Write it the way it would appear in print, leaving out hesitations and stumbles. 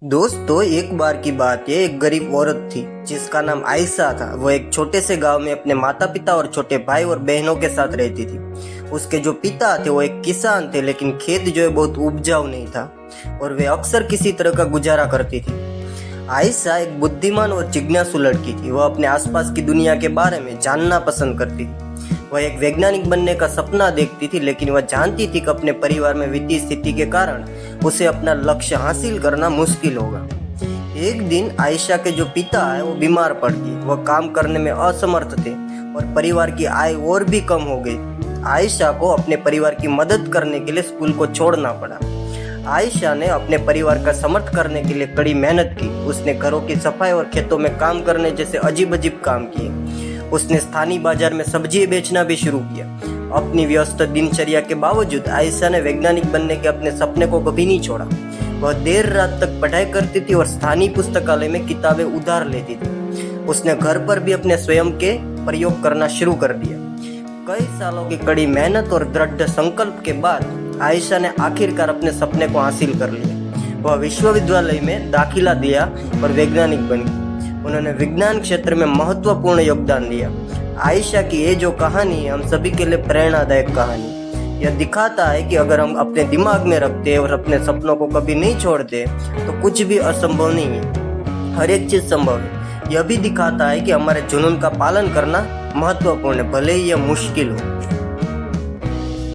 दोस्तों, एक बार की बात है। एक गरीब औरत थी जिसका नाम आयशा था। वो एक छोटे से गांव में अपने माता पिता और छोटे भाई और बहनों के साथ रहती थी। उसके जो पिता थे वो एक किसान थे, लेकिन खेत जो है बहुत उपजाऊ नहीं था और वे अक्सर किसी तरह का गुजारा करती थी। आयशा एक बुद्धिमान और जिज्ञासु लड़की थी। वह अपने आसपास की दुनिया के बारे में जानना पसंद करती थी। वह एक वैज्ञानिक बनने का सपना देखती थी, लेकिन वह जानती थी कि अपने परिवार में वित्तीय स्थिति के कारण उसे अपना लक्ष्य हासिल करना मुश्किल होगा। एक दिन आयशा के जो पिता है वो बीमार पड़ गए। वह काम करने में असमर्थ थे और परिवार की आय और भी कम हो गई। आयशा को अपने परिवार की मदद करने के लिए स्कूल को छोड़ना पड़ा। आयशा ने अपने परिवार का समर्थन करने के लिए कड़ी मेहनत की। उसने घरों की सफाई और खेतों में काम करने जैसे अजीब अजीब काम किए। उसने स्थानीय बाजार में सब्जी बेचना भी शुरू किया। अपनी व्यस्त दिनचर्या के बावजूद आयशा ने वैज्ञानिक बनने के अपने सपने को कभी नहीं छोड़ा। वह देर रात तक पढ़ाई करती थी और स्थानीय पुस्तकालय में किताबें उधार लेती थी। उसने घर पर भी अपने स्वयं के प्रयोग करना शुरू कर दिया। कई सालों की कड़ी मेहनत और दृढ़ संकल्प के बाद आयशा ने आखिरकार अपने सपने को हासिल कर लिया। वह विश्वविद्यालय में दाखिला दिया और वैज्ञानिक बन गई। उन्होंने विज्ञान क्षेत्र में महत्वपूर्ण योगदान दिया। आयशा की ये जो कहानी है, हम सभी के लिए प्रेरणादायक कहानी। यह दिखाता है कि अगर हम अपने दिमाग में रखते हैं और अपने सपनों को कभी नहीं छोड़ते तो कुछ भी असंभव नहीं है। हर एक चीज संभव है। यह भी दिखाता है कि हमारे जुनून का पालन करना महत्वपूर्ण है, भले ही यह मुश्किल हो।